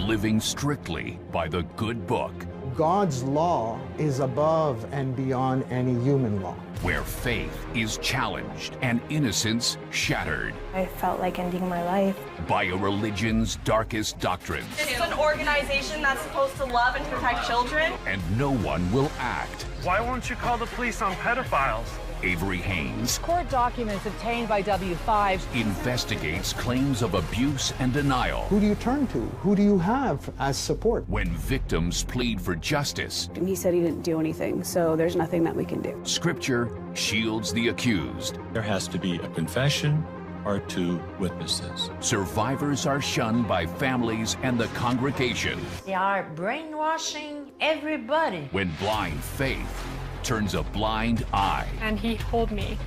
living strictly by the good book, God's law is above and beyond any human law. where faith is challenged and innocence shattered I felt like ending my life. by a religion's darkest doctrine, This is an organization that's supposed to love and protect children. and no one will act. Why won't you call the police on pedophiles? Avery Haynes Court documents obtained by W5 investigates claims of abuse and denial Who do you turn to? Who do you have as support? when victims plead for justice. And he said he didn't do anything, so there's nothing that we can do. Scripture shields the accused. There has to be a confession or two witnesses. Survivors are shunned by families and the congregation They are brainwashing everybody. when blind faith turns a blind eye. And he told me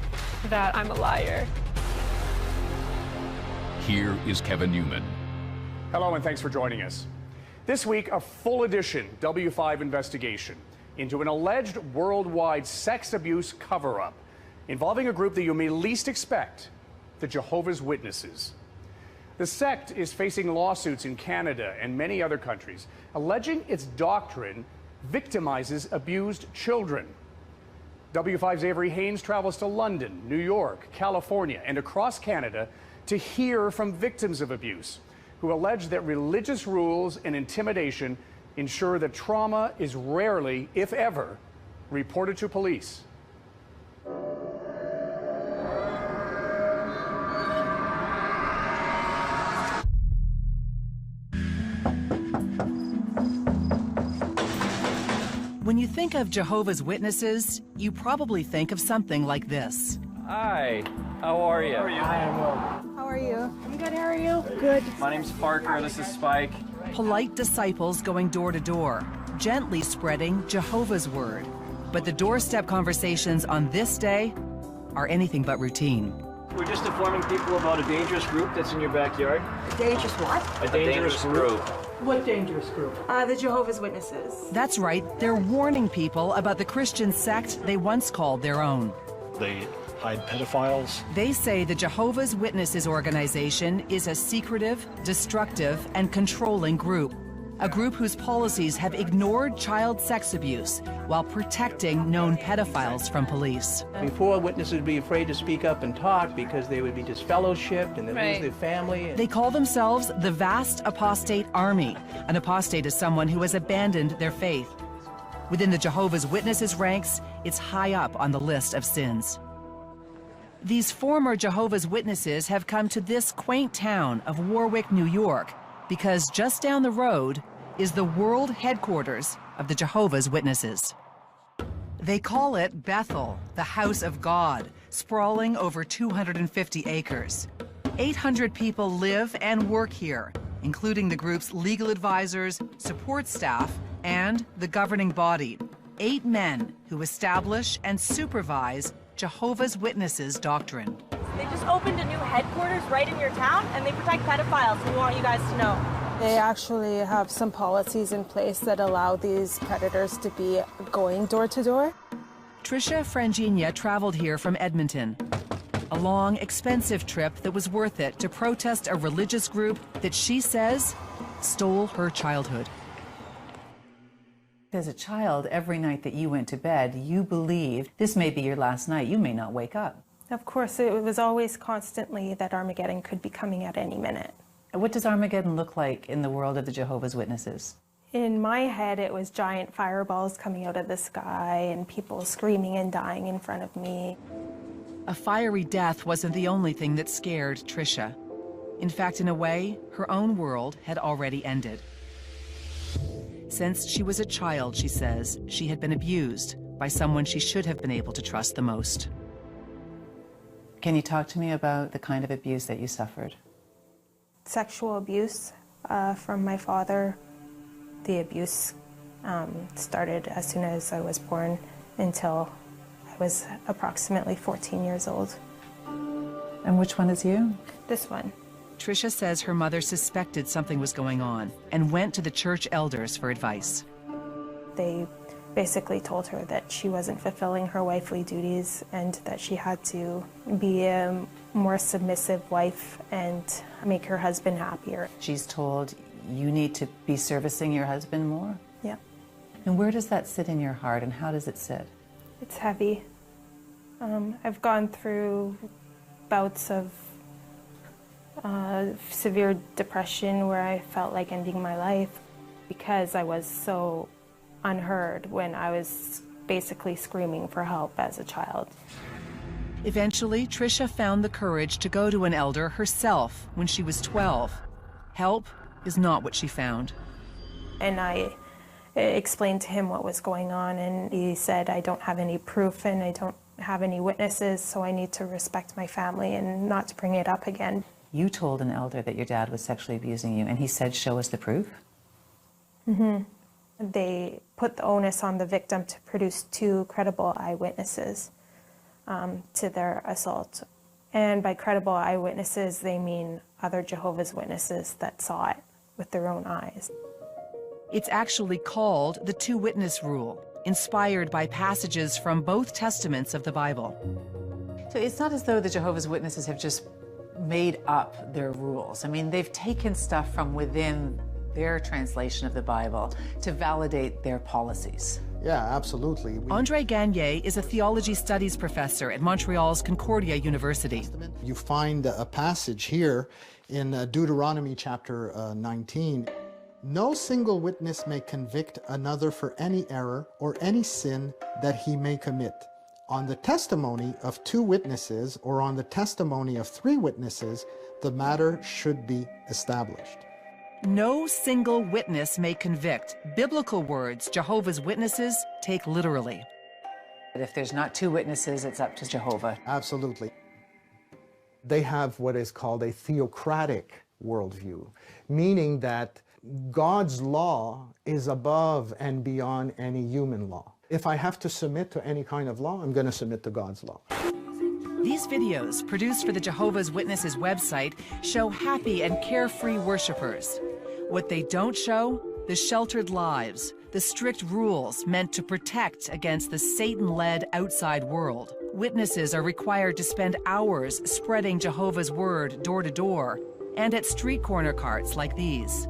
that I'm a liar. Here is Kevin Newman. Hello and thanks for joining us. This week, a full edition W5 investigation into an alleged worldwide sex abuse cover-up involving a group that you may least expect, the Jehovah's Witnesses. The sect is facing lawsuits in Canada and many other countries, alleging its doctrine victimizes abused children. W5's Avery Haynes travels to London, New York, California, and across Canada to hear from victims of abuse who allege that religious rules and intimidation ensure that trauma is rarely, if ever, reported to police. When you think of Jehovah's Witnesses, you probably think of something like this. Hi, how are you? How are you? I'm good, how are you? Good. My name's Parker, this is Spike. Polite disciples going door to door, gently spreading Jehovah's word. But the doorstep conversations on this day are anything but routine. We're just informing people about a dangerous group that's in your backyard. Dangerous what? A dangerous group. What dangerous group? The Jehovah's Witnesses. That's right, they're warning people about the Christian sect they once called their own. They hide pedophiles. They say the Jehovah's Witnesses organization is a secretive, destructive, and controlling group. A group whose policies have ignored child sex abuse while protecting known pedophiles from police. Before, witnesses would be afraid to speak up and talk because they would be disfellowshipped and they'd lose their family. They call themselves the Vast Apostate Army. An apostate is someone who has abandoned their faith. Within the Jehovah's Witnesses ranks, it's high up on the list of sins. These former Jehovah's Witnesses have come to this quaint town of Warwick, New York, because just down the road is the world headquarters of the Jehovah's Witnesses. They call it Bethel, the house of God, sprawling over 250 acres. 800 people live and work here, including the group's legal advisors, support staff, and the governing body. 8 men who establish and supervise Jehovah's Witnesses doctrine. They just opened a new headquarters right in your town, and they protect pedophiles, and we want you guys to know. They actually have some policies in place that allow these predators to be going door to door. Tricia Frangina traveled here from Edmonton. A long, expensive trip that was worth it to protest a religious group that she says stole her childhood. As a child, every night that you went to bed, you believed this may be your last night. You may not wake up. Of course, it was always constantly that Armageddon could be coming at any minute. What does Armageddon look like in the world of the Jehovah's Witnesses? In my head, it was giant fireballs coming out of the sky and people screaming and dying in front of me. A fiery death wasn't the only thing that scared Tricia. In fact, in a way, her own world had already ended. Since she was a child, she says, she had been abused by someone she should have been able to trust the most. Can you talk to me about the kind of abuse that you suffered? Sexual abuse from my father. The abuse started as soon as I was born until I was approximately 14 years old. And which one is you? This one. Tricia says her mother suspected something was going on and went to the church elders for advice. They basically told her that she wasn't fulfilling her wifely duties and that she had to be a more submissive wife and make her husband happier. She's told you need to be servicing your husband more? Yeah. And where does that sit in your heart, and how does it sit? It's heavy. I've gone through bouts of severe depression where I felt like ending my life because I was so unheard when I was basically screaming for help as a child. Eventually, Tricia found the courage to go to an elder herself when she was 12. Help is not what she found. And I explained to him what was going on, and he said, I don't have any proof and I don't have any witnesses, so I need to respect my family and not to bring it up again. You told an elder that your dad was sexually abusing you, and he said, show us the proof? Mm-hmm. They put the onus on the victim to produce 2 credible eyewitnesses to their assault. And by credible eyewitnesses, they mean other Jehovah's Witnesses that saw it with their own eyes. It's actually called the 2-witness rule, inspired by passages from both testaments of the Bible. So it's not as though the Jehovah's Witnesses have just made up their rules. I mean, they've taken stuff from within their translation of the Bible to validate their policies. Yeah, absolutely. Andre Gagné is a theology studies professor at Montreal's Concordia University. You find a passage here in Deuteronomy chapter 19. No single witness may convict another for any error or any sin that he may commit. On the testimony of 2 witnesses or on the testimony of 3 witnesses, the matter should be established. No single witness may convict. Biblical words Jehovah's Witnesses take literally. But if there's not 2 witnesses, it's up to Jehovah. Absolutely. They have what is called a theocratic worldview, meaning that God's law is above and beyond any human law. If I have to submit to any kind of law, I'm going to submit to God's law. These videos, produced for the Jehovah's Witnesses website, show happy and carefree worshipers. What they don't show, the sheltered lives, the strict rules meant to protect against the Satan-led outside world. Witnesses are required to spend hours spreading Jehovah's word door to door and at street corner carts like these.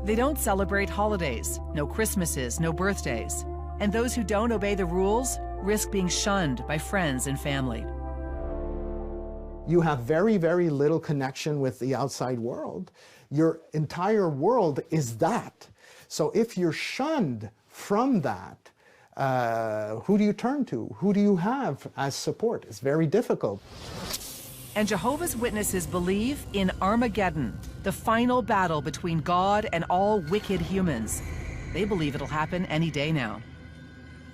They don't celebrate holidays, no Christmases, no birthdays. And those who don't obey the rules risk being shunned by friends and family. You have very, very little connection with the outside world. Your entire world is that. So if you're shunned from that, who do you turn to? Who do you have as support? It's very difficult. And Jehovah's Witnesses believe in Armageddon, the final battle between God and all wicked humans. They believe it'll happen any day now.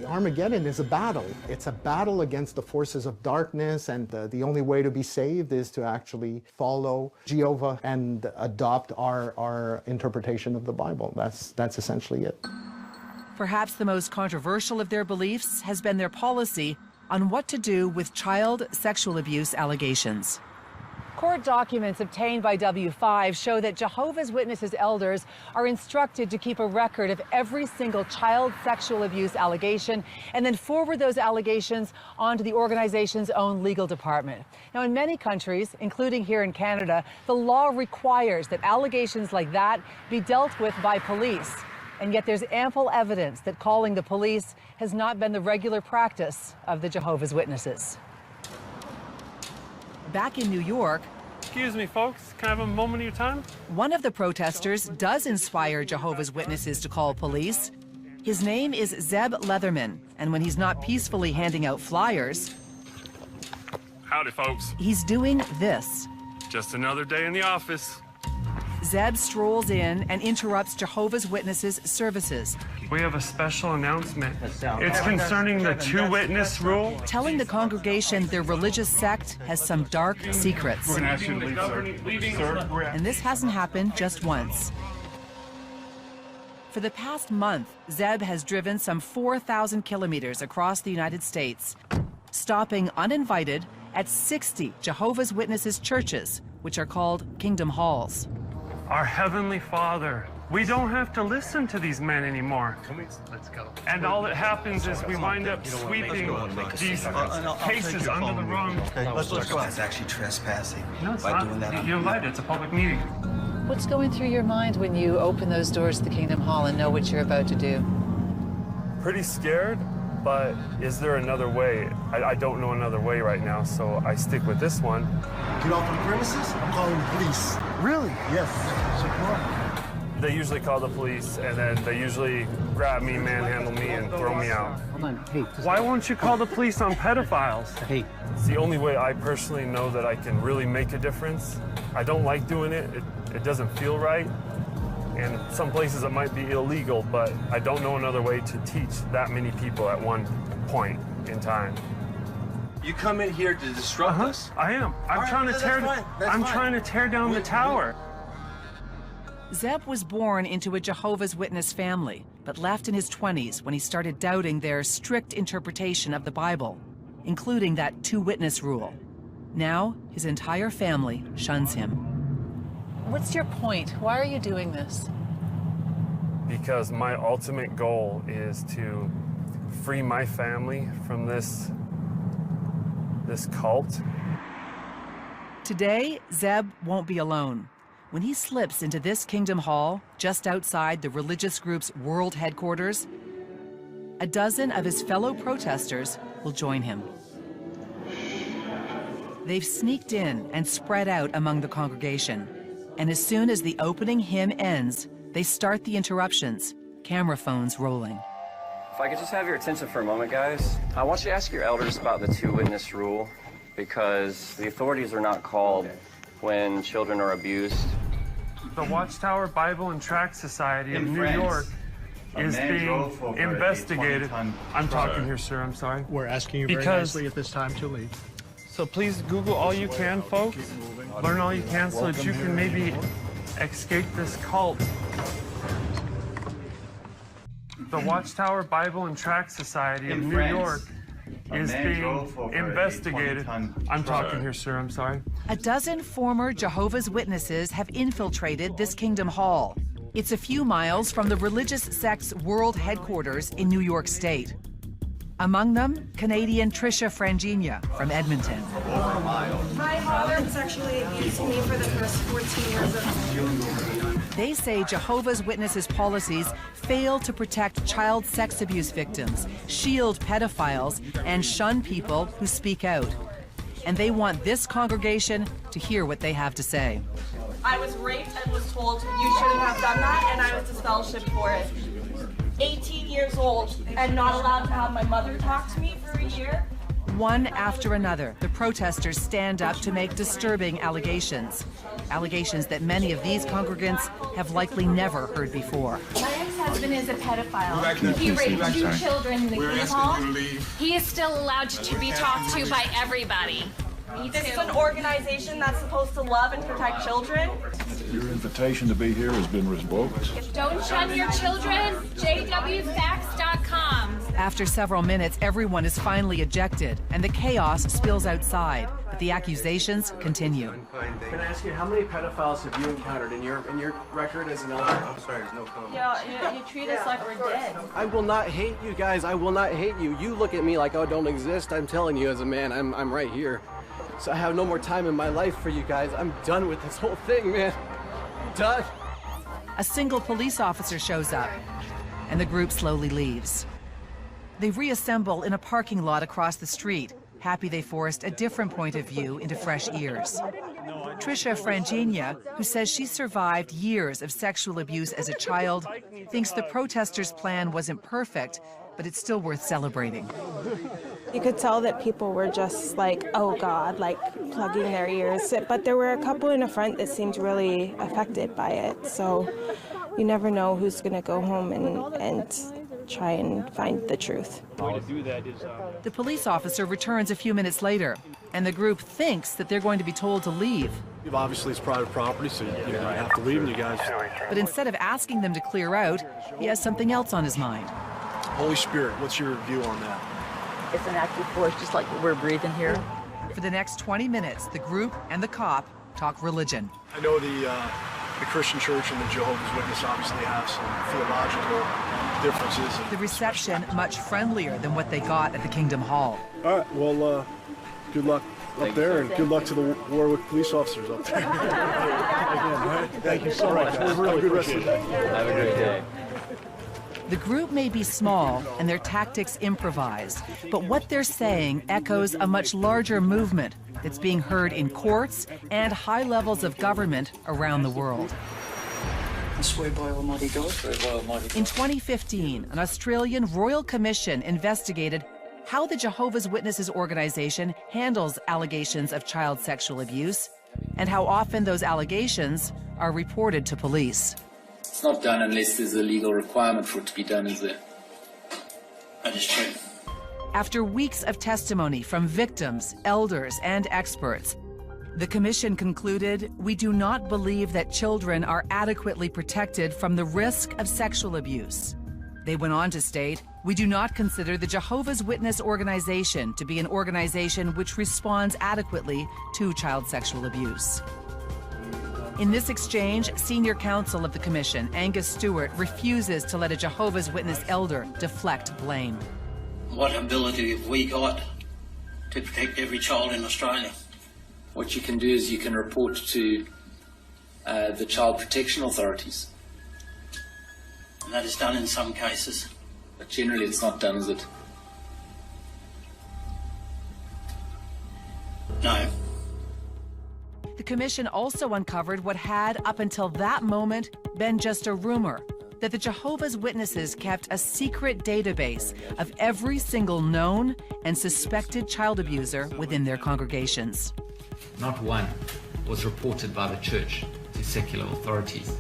Armageddon is a battle. It's a battle against the forces of darkness, and the only way to be saved is to actually follow Jehovah and adopt our interpretation of the Bible. That's essentially it. Perhaps the most controversial of their beliefs has been their policy on what to do with child sexual abuse allegations. Court documents obtained by W5 show that Jehovah's Witnesses elders are instructed to keep a record of every single child sexual abuse allegation and then forward those allegations onto the organization's own legal department. Now, in many countries, including here in Canada, the law requires that allegations like that be dealt with by police. And yet there's ample evidence that calling the police has not been the regular practice of the Jehovah's Witnesses. Back in New York, excuse me, folks, can I have a moment of your time? One of the protesters does inspire Jehovah's Witnesses to call police. His name is Zeb Leatherman, and when he's not peacefully handing out flyers, Howdy, folks. He's doing this. Just another day in the office. Zeb strolls in and interrupts Jehovah's Witnesses services. We have a special announcement. It's concerning the 2-witness rule. Telling the congregation their religious sect has some dark secrets. We're going to ask you to leave, sir. And this hasn't happened just once. For the past month, Zeb has driven some 4,000 kilometers across the United States, stopping uninvited at 60 Jehovah's Witnesses churches, which are called Kingdom Halls. Our Heavenly Father, we don't have to listen to these men anymore. Let's go. And all that happens is we wind up sweeping these cases under the rug. Okay, let's go. That's actually trespassing. No, it's by not. doing that. You're invited. It's a public meeting. What's going through your mind when you open those doors to the Kingdom Hall and know what you're about to do? Pretty scared, but is there another way? I don't know another way right now, so I stick with this one. Get off the premises, I'm calling the police. Really? Yes. They usually call the police, and then they usually grab me, manhandle me, and throw me out. Hold on, hey. Why won't you call the police on pedophiles? Hey. It's the only way I personally know that I can really make a difference. I don't like doing it. It doesn't feel right. And some places it might be illegal, but I don't know another way to teach that many people at one point in time. You come in here to disrupt us? I am. I'm trying to tear down the tower. Zeb was born into a Jehovah's Witness family, but left in his 20s when he started doubting their strict interpretation of the Bible, including that two-witness rule. Now, his entire family shuns him. What's your point? Why are you doing this? Because my ultimate goal is to free my family from this cult. Today, Zeb won't be alone. When he slips into this Kingdom Hall, just outside the religious group's world headquarters, a dozen of his fellow protesters will join him. They've sneaked in and spread out among the congregation. And as soon as the opening hymn ends, they start the interruptions, camera phones rolling. If I could just have your attention for a moment, guys. I want you to ask your elders about the two-witness rule, because the authorities are not called when children are abused. The Watchtower Bible and Tract Society of New York is being investigated. I'm talking here, sir. I'm sorry. We're asking you very nicely at this time to leave. So please Google all you can, folks. Learn all you can so that you can maybe escape this cult. The Watchtower Bible and Tract Society of New York is being investigated. I'm talking here, sir. I'm sorry. A dozen former Jehovah's Witnesses have infiltrated this Kingdom Hall. It's a few miles from the religious sect's world headquarters in New York State. Among them, Canadian Tricia Frangina from Edmonton. My father sexually abused me for the first 14 years of They say Jehovah's Witnesses policies fail to protect child sex abuse victims, shield pedophiles, and shun people who speak out. And they want this congregation to hear what they have to say. I was raped and was told you shouldn't have done that, and I was disfellowshipped for it. 18 years old and not allowed to have my mother talk to me for a year. One after another, the protesters stand up to make disturbing allegations. Allegations that many of these congregants have likely never heard before. My ex-husband is a pedophile. He raped 2 children in the Kingdom Hall. He is still allowed to be talked to by everybody. This is an organization that's supposed to love and protect children. Your invitation to be here has been revoked. Don't shun your children. JWFacts.com. After several minutes, everyone is finally ejected, and the chaos spills outside. But the accusations continue. Can I ask you, how many pedophiles have you encountered in your record as an elder? I'm sorry, there's no comment. You treat us like we're dead. I will not hate you guys. I will not hate you. You look at me like I don't exist. I'm telling you as a man, I'm right here. So I have no more time in my life for you guys. I'm done with this whole thing, man. Done. A single police officer shows up, and the group slowly leaves. They reassemble in a parking lot across the street, happy they forced a different point of view into fresh ears. Tricia Frangina, who says she survived years of sexual abuse as a child, thinks the protesters' plan wasn't perfect, but it's still worth celebrating. You could tell that people were just like, oh God, like plugging their ears. But there were a couple in the front that seemed really affected by it. So you never know who's going to go home and try and find the truth. The police officer returns a few minutes later, and the group thinks that they're going to be told to leave. Obviously, it's private property, so you have to leave, and you guys. But instead of asking them to clear out, he has something else on his mind. Holy Spirit, what's your view on that? It's an active force, just like we're breathing here. For the next 20 minutes, the group and the cop talk religion. I know the Christian church and the Jehovah's Witness obviously have some theological differences. The reception much friendlier than what they got at the Kingdom Hall. All right, well, good luck. up there, and good luck to the Warwick police officers up there. Again, thank you so much. Have a really good rest of the day. Have a great day. The group may be small and their tactics improvised, but what they're saying echoes a much larger movement that's being heard in courts and high levels of government around the world. I swear by Almighty God. In 2015, an Australian Royal Commission investigated how the Jehovah's Witnesses organization handles allegations of child sexual abuse and how often those allegations are reported to police. It's not done unless there's a legal requirement for it to be done, is there? That is true. After weeks of testimony from victims, elders, and experts, the commission concluded, we do not believe that children are adequately protected from the risk of sexual abuse. They went on to state, we do not consider the Jehovah's Witness organization to be an organization which responds adequately to child sexual abuse. In this exchange, senior counsel of the commission, Angus Stewart, refuses to let a Jehovah's Witness elder deflect blame. What ability have we got to protect every child in Australia? What you can do is you can report to the child protection authorities. And that is done in some cases. But generally it's not done, is it? No. The commission also uncovered what had, up until that moment, been just a rumor, that the Jehovah's Witnesses kept a secret database of every single known and suspected child abuser within their congregations. Not one was reported by the church to secular authorities.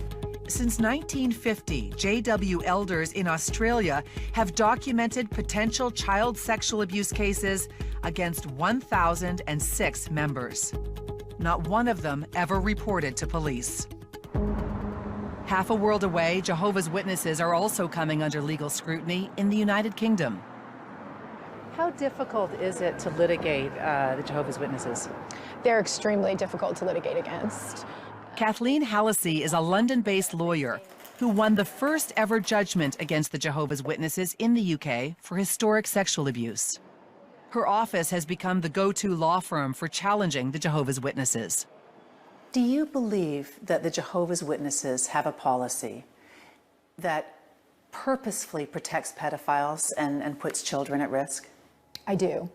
Since 1950, JW elders in Australia have documented potential child sexual abuse cases against 1,006 members. Not one of them ever reported to police. Half a world away, Jehovah's Witnesses are also coming under legal scrutiny in the United Kingdom. How difficult is it to litigate the Jehovah's Witnesses? They're extremely difficult to litigate against. Kathleen Hallisey is a London-based lawyer who won the first ever judgment against the Jehovah's Witnesses in the UK for historic sexual abuse. Her office has become the go-to law firm for challenging the Jehovah's Witnesses. Do you believe that the Jehovah's Witnesses have a policy that purposefully protects pedophiles and puts children at risk? I do.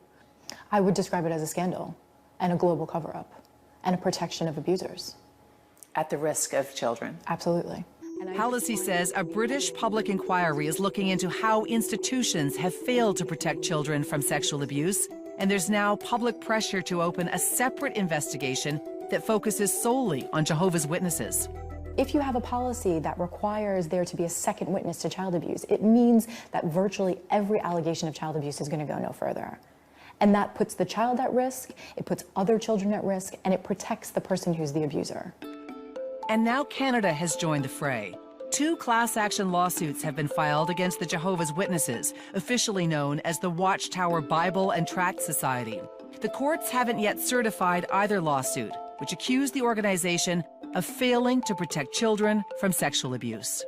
I would describe it as a scandal and a global cover-up and a protection of abusers. At the risk of children? Absolutely. Hallisey says a British public inquiry is looking into how institutions have failed to protect children from sexual abuse, and there's now public pressure to open a separate investigation that focuses solely on Jehovah's Witnesses. If you have a policy that requires there to be a second witness to child abuse, it means that virtually every allegation of child abuse is going to go no further. And that puts the child at risk, it puts other children at risk, and it protects the person who's the abuser. And now Canada has joined the fray. 2 class action lawsuits have been filed against the Jehovah's Witnesses, officially known as the Watchtower Bible and Tract Society. The courts haven't yet certified either lawsuit, which accuse the organization of failing to protect children from sexual abuse.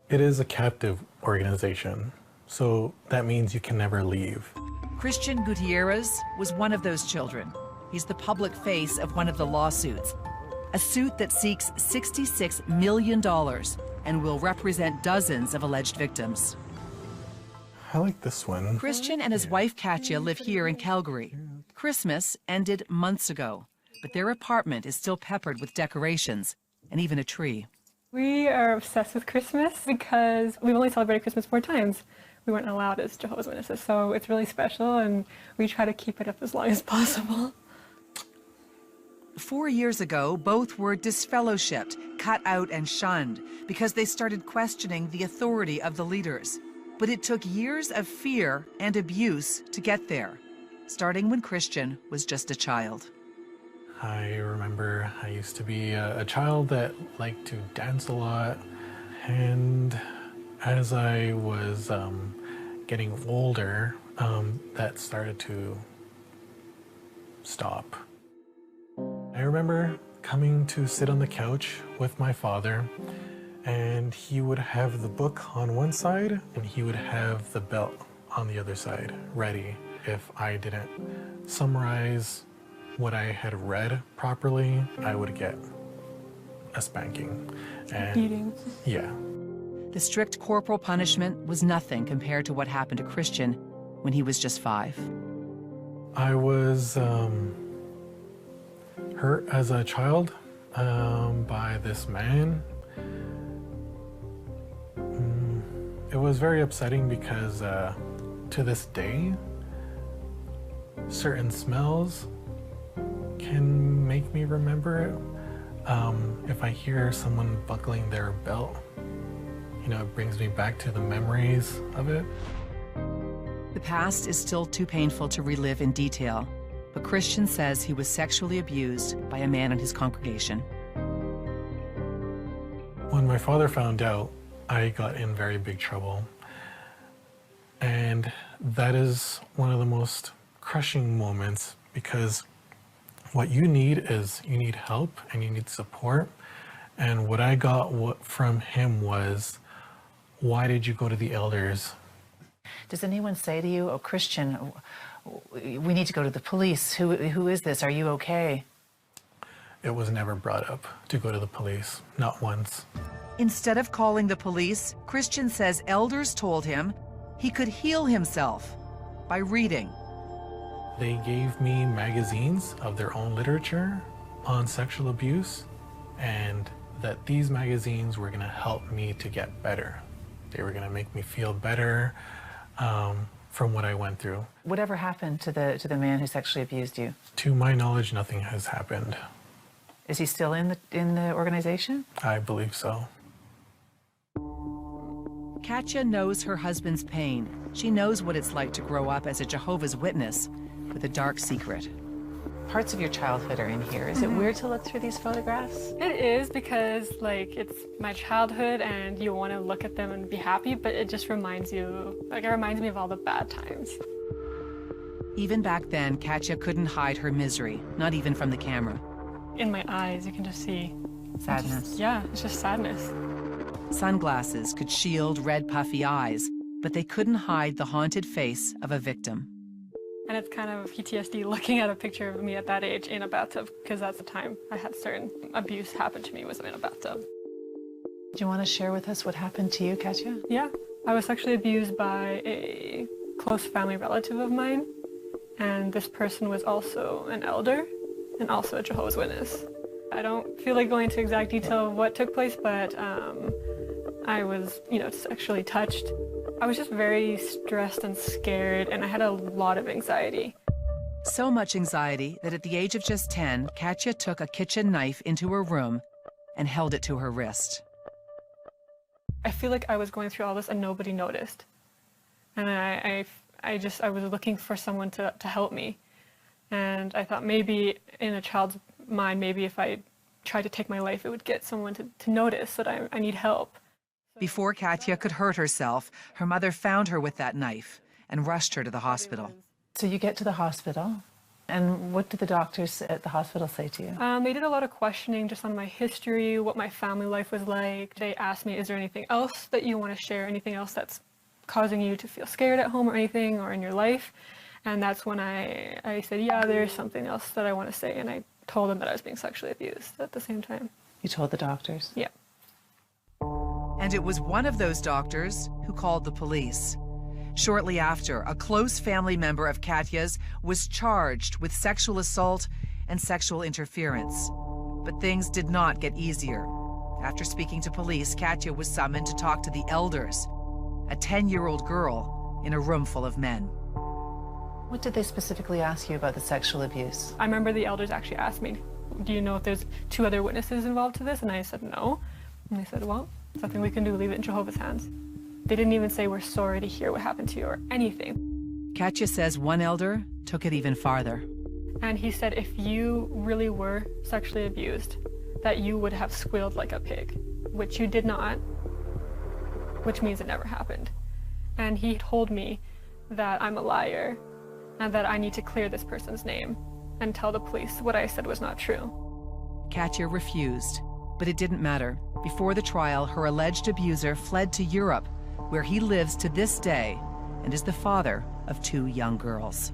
It is a captive organization, so that means you can never leave. Christian Gutierrez was one of those children. He's the public face of one of the lawsuits, a suit that seeks $66 million and will represent dozens of alleged victims. I like this one. Christian and his wife Katja live here in Calgary. Christmas ended months ago, but their apartment is still peppered with decorations and even a tree. We are obsessed with Christmas because we've only celebrated Christmas 4 times. We weren't allowed as Jehovah's Witnesses, so it's really special and we try to keep it up as long as possible. 4 years ago, both were disfellowshipped, cut out and shunned because they started questioning the authority of the leaders. But it took years of fear and abuse to get there, starting when Christian was just a child. I remember I used to be a child that liked to dance a lot, and as I was getting older, that started to stop. I remember coming to sit on the couch with my father, and he would have the book on one side and he would have the belt on the other side ready if I didn't summarize what I had read properly, I would get a spanking. And beating. Yeah. The strict corporal punishment was nothing compared to what happened to Christian when he was just 5. I was hurt as a child by this man. It was very upsetting because to this day, certain smells can make me remember it. If I hear someone buckling their belt, you know, it brings me back to the memories of it. The past is still too painful to relive in detail, but Christian says he was sexually abused by a man in his congregation. When my father found out, I got in very big trouble. And that is one of the most crushing moments, because what you need is you need help and you need support. And what I got from him was, why did you go to the elders? Does anyone say to you, oh, Christian, we need to go to the police. Who is this? Are you okay? It was never brought up to go to the police, not once. Instead of calling the police, Christian says elders told him he could heal himself by reading. They gave me magazines of their own literature on sexual abuse, and that these magazines were gonna help me to get better. They were gonna make me feel better from what I went through. Whatever happened to the man who sexually abused you? To my knowledge, nothing has happened. Is he still in the organization? I believe so. Katja knows her husband's pain. She knows what it's like to grow up as a Jehovah's Witness with a dark secret. Parts of your childhood are in here. Is it weird to look through these photographs? It is, because like it's my childhood and you want to look at them and be happy, but it just reminds you, like it reminds me of all the bad times. Even back then, Katja couldn't hide her misery, not even from the camera. In my eyes, you can just see sadness. It's just sadness. Sunglasses could shield red, puffy eyes, but they couldn't hide the haunted face of a victim. And it's kind of PTSD looking at a picture of me at that age in a bathtub, because that's the time I had certain abuse happen to me was in a bathtub. Do you want to share with us what happened to you, Katja? Yeah, I was sexually abused by a close family relative of mine, and this person was also an elder and also a Jehovah's Witness. I don't feel like going into exact detail of what took place, but I was, sexually touched. I was just very stressed and scared, and I had a lot of anxiety. So much anxiety that at the age of just 10, Katja took a kitchen knife into her room and held it to her wrist. I feel like I was going through all this and nobody noticed. And I was looking for someone to help me. And I thought maybe in a child's mind, maybe if I tried to take my life, it would get someone to notice that I need help. Before Katja could hurt herself, her mother found her with that knife and rushed her to the hospital. So you get to the hospital, and what did the doctors at the hospital say to you? They did a lot of questioning just on my history, what my family life was like. They asked me, is there anything else that you want to share, anything else that's causing you to feel scared at home or anything or in your life? And that's when I said, yeah, there's something else that I want to say, and I told them that I was being sexually abused at the same time. You told the doctors? Yeah. And it was one of those doctors who called the police. Shortly after, a close family member of Katja's was charged with sexual assault and sexual interference. But things did not get easier. After speaking to police, Katja was summoned to talk to the elders, a 10-year-old girl in a room full of men. What did they specifically ask you about the sexual abuse? I remember the elders actually asked me, do you know if there's 2 other witnesses involved to this? And I said no. And they said, well, there's nothing we can do, leave it in Jehovah's hands. They didn't even say we're sorry to hear what happened to you or anything. Katja says one elder took it even farther. And he said if you really were sexually abused, that you would have squealed like a pig, which you did not, which means it never happened. And he told me that I'm a liar and that I need to clear this person's name and tell the police what I said was not true. Katja refused, but it didn't matter. Before the trial, her alleged abuser fled to Europe, where he lives to this day and is the father of 2 young girls.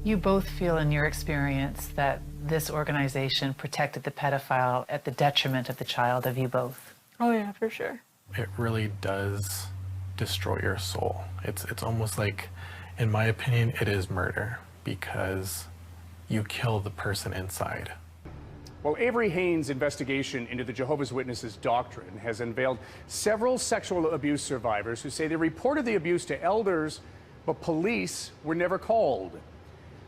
You both feel in your experience that this organization protected the pedophile at the detriment of the child, of you both? Oh yeah, for sure. It really does destroy your soul. It's almost like, in my opinion, it is murder, because you kill the person inside. Well, Avery Haynes' investigation into the Jehovah's Witnesses doctrine has unveiled several sexual abuse survivors who say they reported the abuse to elders, but police were never called.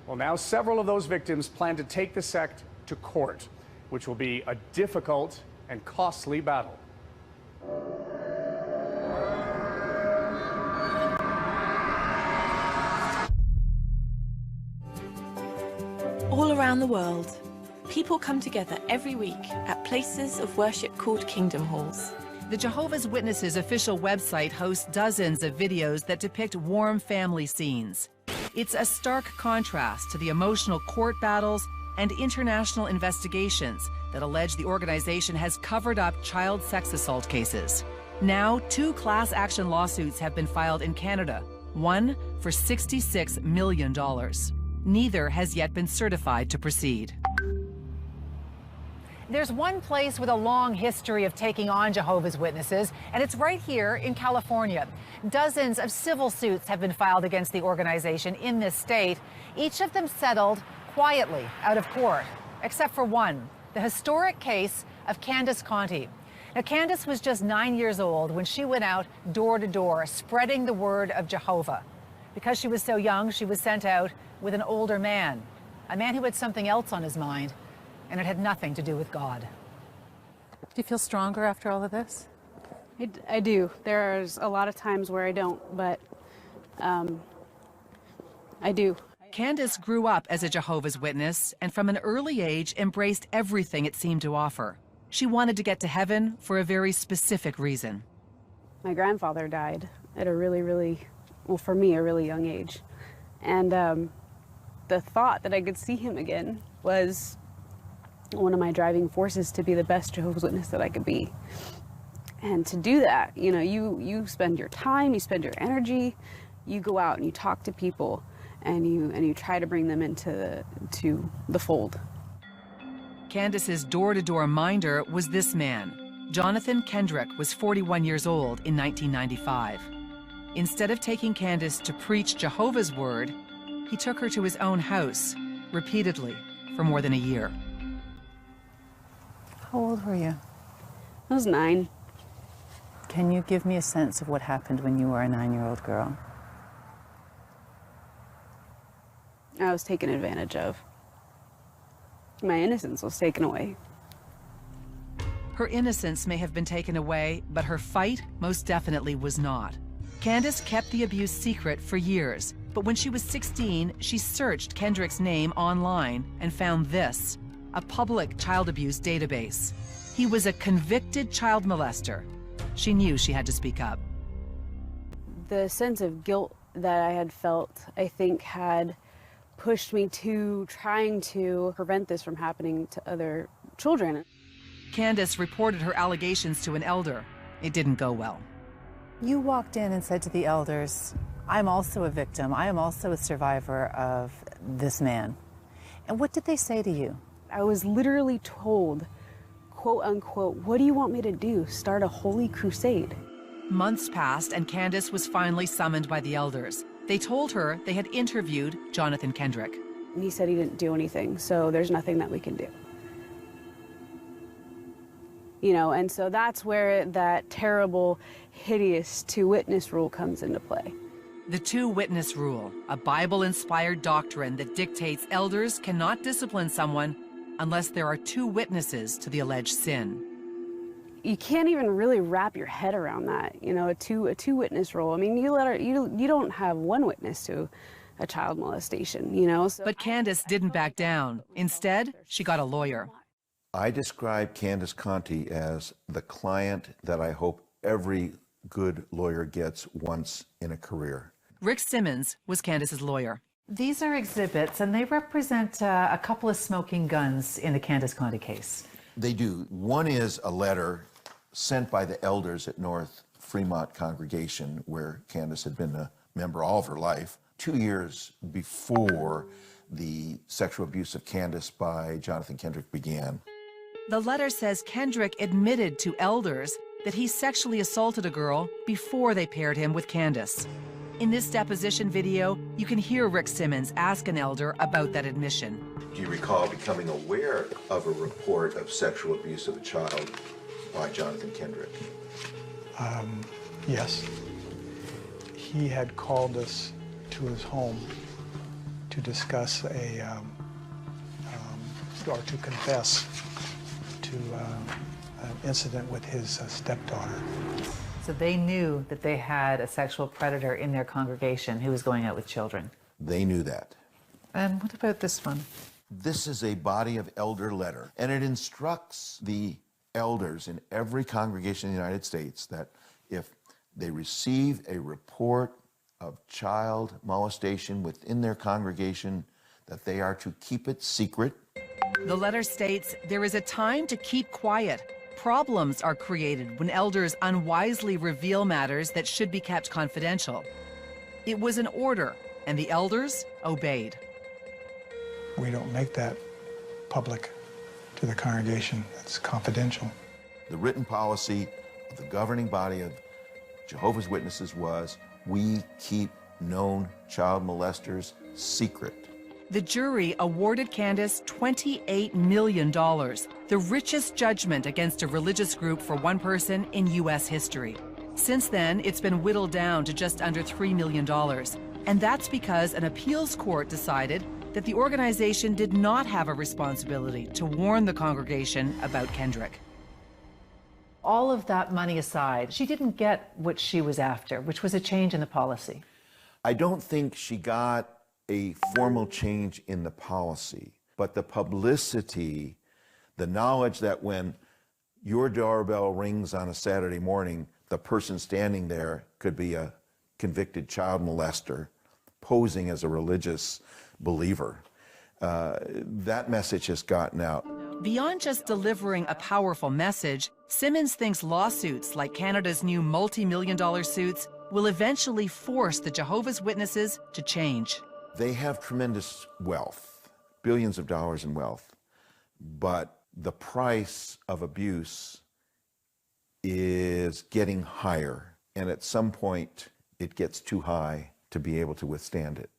Well, now several of those victims plan to take the sect to court, which will be a difficult and costly battle. All around the world, people come together every week at places of worship called Kingdom Halls. The Jehovah's Witnesses official website hosts dozens of videos that depict warm family scenes. It's a stark contrast to the emotional court battles and international investigations that allege the organization has covered up child sex assault cases. Now, 2 class action lawsuits have been filed in Canada, one for $66 million. Neither has yet been certified to proceed. There's one place with a long history of taking on Jehovah's Witnesses, and it's right here in California. Dozens of civil suits have been filed against the organization in this state, each of them settled quietly out of court, except for one, the historic case of Candace Conti. Now, Candace was just 9 years old when she went out door to door spreading the word of Jehovah. Because she was so young, she was sent out with an older man, a man who had something else on his mind, and it had nothing to do with God. Do you feel stronger after all of this? I do. There's a lot of times where I don't, but I do. Candace grew up as a Jehovah's Witness and from an early age embraced everything it seemed to offer. She wanted to get to heaven for a very specific reason. My grandfather died at a really, well, for me, a really young age. And the thought that I could see him again was one of my driving forces to be the best Jehovah's Witness that I could be. And to do that, you know, you spend your time, you spend your energy, you go out and you talk to people, and you try to bring them into the fold. Candace's door-to-door minder was this man. Jonathan Kendrick was 41 years old in 1995. Instead of taking Candace to preach Jehovah's word, he took her to his own house, repeatedly, for more than a year. How old were you? I was 9. Can you give me a sense of what happened when you were a 9-year-old girl? I was taken advantage of. My innocence was taken away. Her innocence may have been taken away, but her fight most definitely was not. Candace kept the abuse secret for years, but when she was 16, she searched Kendrick's name online and found this, a public child abuse database. He was a convicted child molester. She knew she had to speak up. The sense of guilt that I had felt, I think, had pushed me to trying to prevent this from happening to other children. Candace reported her allegations to an elder. It didn't go well. You walked in and said to the elders, I'm also a victim. I am also a survivor of this man. And what did they say to you? I was literally told, quote unquote, what do you want me to do? Start a holy crusade? Months passed and Candace was finally summoned by the elders. They told her they had interviewed Jonathan Kendrick. And he said he didn't do anything, so there's nothing that we can do. You know, and so that's where that terrible, hideous two-witness rule comes into play. The two-witness rule, a Bible-inspired doctrine that dictates elders cannot discipline someone unless there are 2 witnesses to the alleged sin. You can't even really wrap your head around that, you know, a two-witness rule. I mean, you don't have one witness to a child molestation, you know. So but Candace didn't back down. Instead, she got a lawyer. I describe Candace Conti as the client that I hope every good lawyer gets once in a career. Rick Simmons was Candace's lawyer. These are exhibits, and they represent a couple of smoking guns in the Candace Conti case. They do. One is a letter sent by the elders at North Fremont Congregation, where Candace had been a member all of her life. 2 years before the sexual abuse of Candace by Jonathan Kendrick began. The letter says Kendrick admitted to elders that he sexually assaulted a girl before they paired him with Candace. In this deposition video, you can hear Rick Simmons ask an elder about that admission. Do you recall becoming aware of a report of sexual abuse of a child by Jonathan Kendrick? Yes. He had called us to his home to discuss or to confess to an incident with his stepdaughter. So they knew that they had a sexual predator in their congregation who was going out with children. They knew that. And what about this one? This is a body of elder letter, and it instructs the elders in every congregation in the United States that if they receive a report of child molestation within their congregation, that they are to keep it secret. The letter states there is a time to keep quiet. Problems are created when elders unwisely reveal matters that should be kept confidential. It was an order, and the elders obeyed. We don't make that public to the congregation. It's confidential. The written policy of the governing body of Jehovah's Witnesses was, we keep known child molesters secret. The jury awarded Candace $28 million, the richest judgment against a religious group for one person in U.S. history. Since then, it's been whittled down to just under $3 million. And that's because an appeals court decided that the organization did not have a responsibility to warn the congregation about Kendrick. All of that money aside, she didn't get what she was after, which was a change in the policy. I don't think she got a formal change in the policy, but the publicity, the knowledge that when your doorbell rings on a Saturday morning, the person standing there could be a convicted child molester posing as a religious believer. That message has gotten out. Beyond just delivering a powerful message, Simmons thinks lawsuits like Canada's new multi-million-dollar suits will eventually force the Jehovah's Witnesses to change. They have tremendous wealth, billions of dollars in wealth, but the price of abuse is getting higher, and at some point it gets too high to be able to withstand it.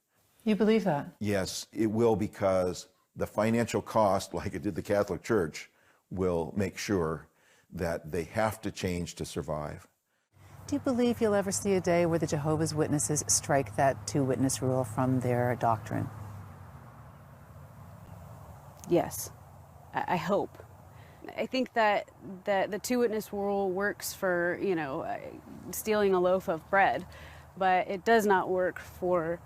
You believe that? Yes, it will, because the financial cost, like it did the Catholic Church, will make sure that they have to change to survive. Do you believe you'll ever see a day where the Jehovah's Witnesses strike that two-witness rule from their doctrine? Yes, I hope. I think that the two-witness rule works for, stealing a loaf of bread, but it does not work for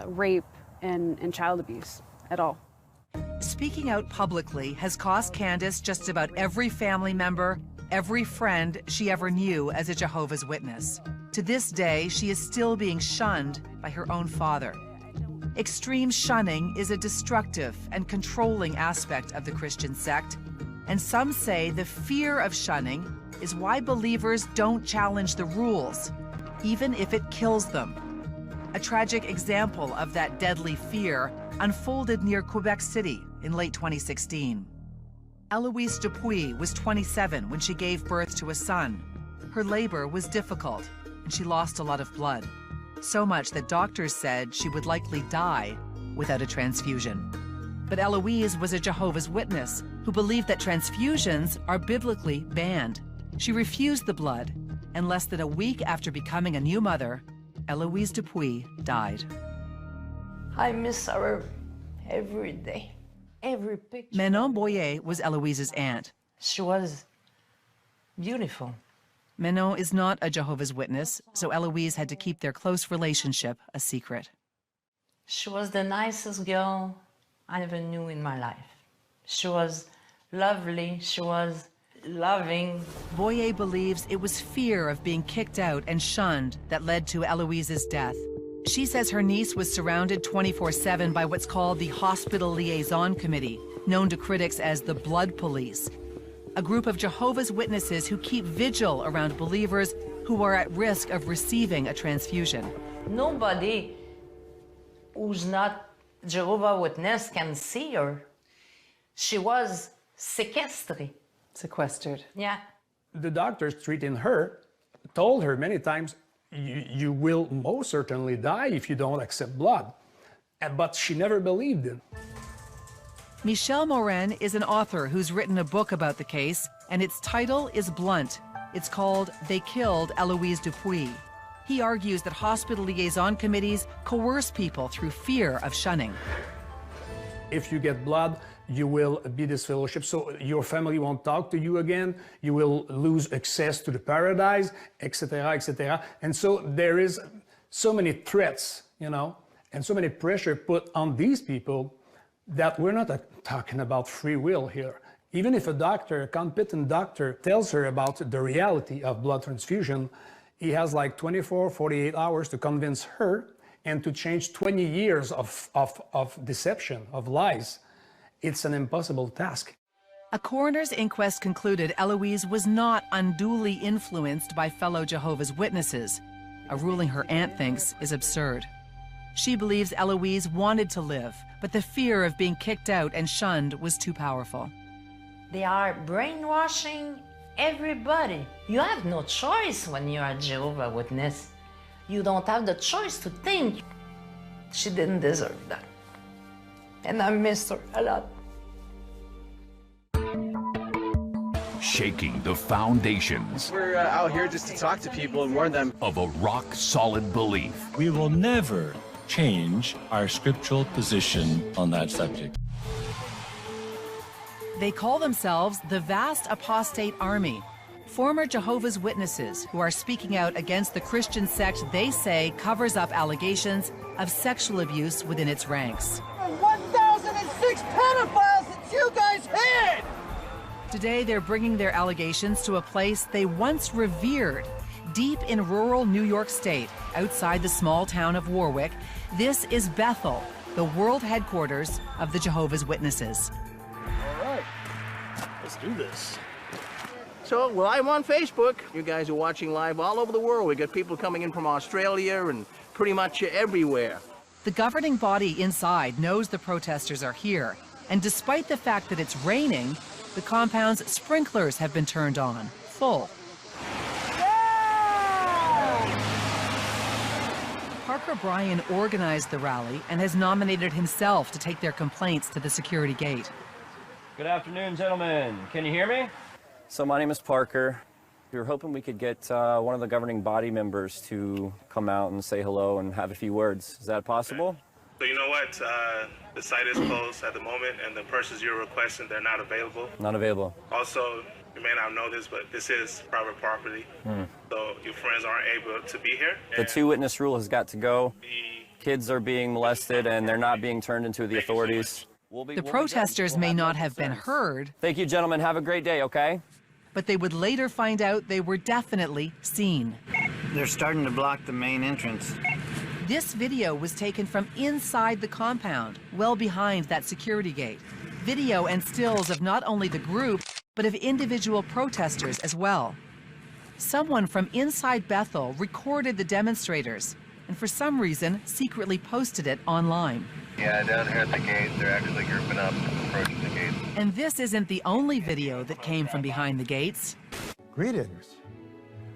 rape and child abuse at all. Speaking out publicly has cost Candace just about every family member, every friend she ever knew as a Jehovah's Witness. To this day, she is still being shunned by her own father. Extreme shunning is a destructive and controlling aspect of the Christian sect, and some say the fear of shunning is why believers don't challenge the rules, even if it kills them. A tragic example of that deadly fear unfolded near Quebec City in late 2016. Eloise Dupuis was 27 when she gave birth to a son. Her labor was difficult, and she lost a lot of blood. So much that doctors said she would likely die without a transfusion. But Eloise was a Jehovah's Witness who believed that transfusions are biblically banned. She refused the blood, and less than a week after becoming a new mother, Eloise Dupuis died. I miss her every day. Every picture. Manon Boyer was Eloise's aunt. She was beautiful. Manon is not a Jehovah's Witness, so Eloise had to keep their close relationship a secret. She was the nicest girl I ever knew in my life. She was lovely, she was loving. Boyer believes it was fear of being kicked out and shunned that led to Eloise's death. She says her niece was surrounded 24/7 by what's called the Hospital Liaison Committee, known to critics as the Blood Police, a group of Jehovah's Witnesses who keep vigil around believers who are at risk of receiving a transfusion. Nobody who's not Jehovah Witness can see her. She was sequestered. Sequestered. Yeah. The doctors treating her told her many times, you will most certainly die if you don't accept blood. But she never believed it. Michel Morin is an author who's written a book about the case, and its title is blunt. It's called They Killed Eloise Dupuis. He argues that hospital liaison committees coerce people through fear of shunning. If you get blood, you will be disfellowshipped, so your family won't talk to you again, you will lose access to the paradise, etc., etc. And so there is so many threats, you know, and so many pressure put on these people that we're not talking about free will here. Even if a doctor, a competent doctor, tells her about the reality of blood transfusion, he has like 24, 48 hours to convince her and to change 20 years of deception, of lies. It's an impossible task. A coroner's inquest concluded Eloise was not unduly influenced by fellow Jehovah's Witnesses, a ruling her aunt thinks is absurd. She believes Eloise wanted to live, but the fear of being kicked out and shunned was too powerful. They are brainwashing everybody. You have no choice when you are a Jehovah Witness. You don't have the choice to think. She didn't deserve that. And I miss her a lot. Shaking the foundations. We're out here just to talk to people and warn them of a rock-solid belief. We will never change our scriptural position on that subject. They call themselves the Vast Apostate Army, former Jehovah's Witnesses who are speaking out against the Christian sect they say covers up allegations of sexual abuse within its ranks. 1,006 pedophiles that you guys had! Today, they're bringing their allegations to a place they once revered, deep in rural New York State, outside the small town of Warwick. This is Bethel, the world headquarters of the Jehovah's Witnesses. All right, let's do this. So, we're live on Facebook. You guys are watching live all over the world. We got people coming in from Australia and pretty much everywhere. The governing body inside knows the protesters are here, and despite the fact that it's raining, the compound's sprinklers have been turned on, full. Parker Bryan organized the rally and has nominated himself to take their complaints to the security gate. Good afternoon, gentlemen. Can you hear me? So my name is Parker. We were hoping we could get one of the governing body members to come out and say hello and have a few words. Is that possible? So you know what? The site is closed at the moment, and the persons you're requesting, they're not available. Not available. Also, you may not know this, but this is private property, so your friends aren't able to be here. The two-witness rule has got to go. Kids are being molested, and they're not being turned into the authorities. The protesters may not have been heard. Thank you, gentlemen. Have a great day, okay? But they would later find out they were definitely seen. They're starting to block the main entrance. This video was taken from inside the compound, well behind that security gate. Video and stills of not only the group, but of individual protesters as well. Someone from inside Bethel recorded the demonstrators, and for some reason, secretly posted it online. Yeah, down here at the gate, they're actually grouping up, approaching the gate. And this isn't the only video that came from behind the gates. Greetings.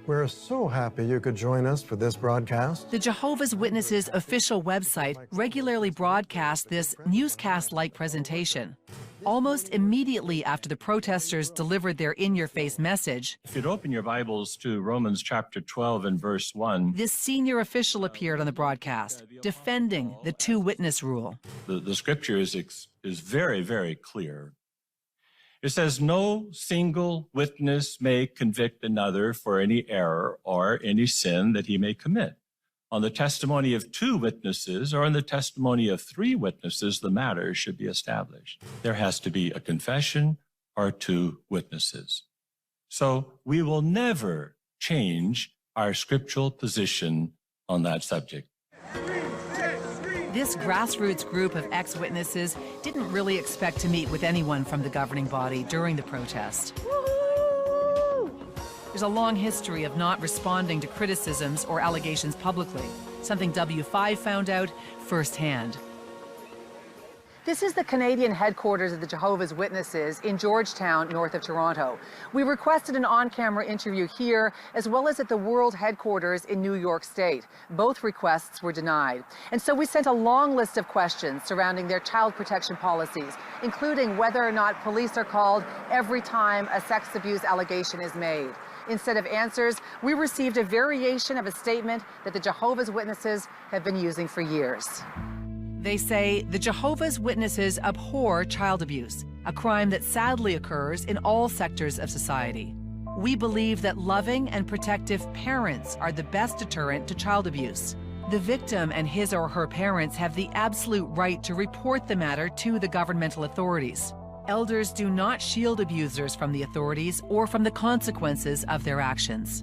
We're so happy you could join us for this broadcast. The Jehovah's Witnesses official website regularly broadcasts this newscast-like presentation. Almost immediately after the protesters delivered their in-your-face message, If you'd open your Bibles to Romans chapter 12 and verse 1. this senior official appeared on the broadcast, defending the two-witness rule. The scripture is very, very clear. It says, no single witness may convict another for any error or any sin that he may commit. On the testimony of two witnesses or on the testimony of three witnesses, the matter should be established. There has to be a confession or two witnesses. So we will never change our scriptural position on that subject. This grassroots group of ex-witnesses didn't really expect to meet with anyone from the governing body during the protest. There's a long history of not responding to criticisms or allegations publicly, something W5 found out firsthand. This is the Canadian headquarters of the Jehovah's Witnesses in Georgetown, north of Toronto. We requested an on-camera interview here, as well as at the world headquarters in New York State. Both requests were denied. And so we sent a long list of questions surrounding their child protection policies, including whether or not police are called every time a sex abuse allegation is made. Instead of answers, we received a variation of a statement that the Jehovah's Witnesses have been using for years. They say the Jehovah's Witnesses abhor child abuse, a crime that sadly occurs in all sectors of society. We believe that loving and protective parents are the best deterrent to child abuse. The victim and his or her parents have the absolute right to report the matter to the governmental authorities. Elders do not shield abusers from the authorities or from the consequences of their actions.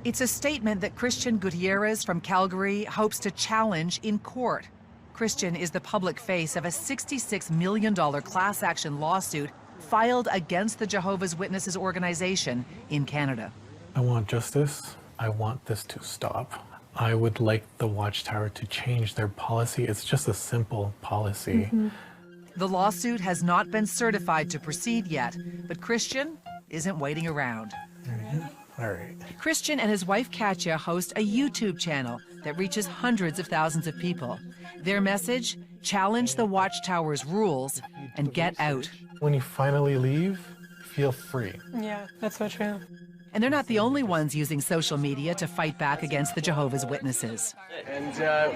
It's a statement that Christian Gutierrez from Calgary hopes to challenge in court. Christian is the public face of a $66 million class action lawsuit filed against the Jehovah's Witnesses organization in Canada. I want justice. I want this to stop. I would like the Watchtower to change their policy. It's just a simple policy. The lawsuit has not been certified to proceed yet, but Christian isn't waiting around. All right. Christian and his wife Katja host a YouTube channel that reaches hundreds of thousands of people. Their message: challenge the Watchtower's rules and get out. When you finally leave, feel free. Yeah, that's so true. And they're not the only ones using social media to fight back against the Jehovah's Witnesses. And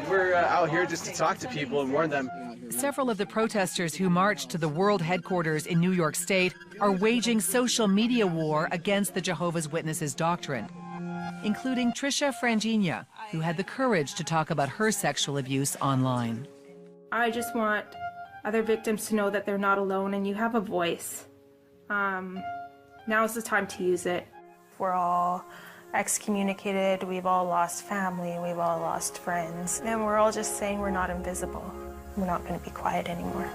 we're out here just to talk to people and warn them. Several of the protesters who marched to the world headquarters in New York State are waging social media war against the Jehovah's Witnesses doctrine, including Trisha Frangina, who had the courage to talk about her sexual abuse online. I just want other victims to know that they're not alone and you have a voice. Now's the time to use it. We're all excommunicated, we've all lost family, we've all lost friends, and we're all just saying we're not invisible. We're not going to be quiet anymore.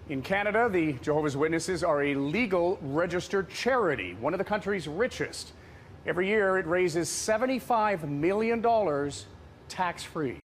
In Canada, the Jehovah's Witnesses are a legal registered charity, one of the country's richest. Every year, it raises $75 million tax-free.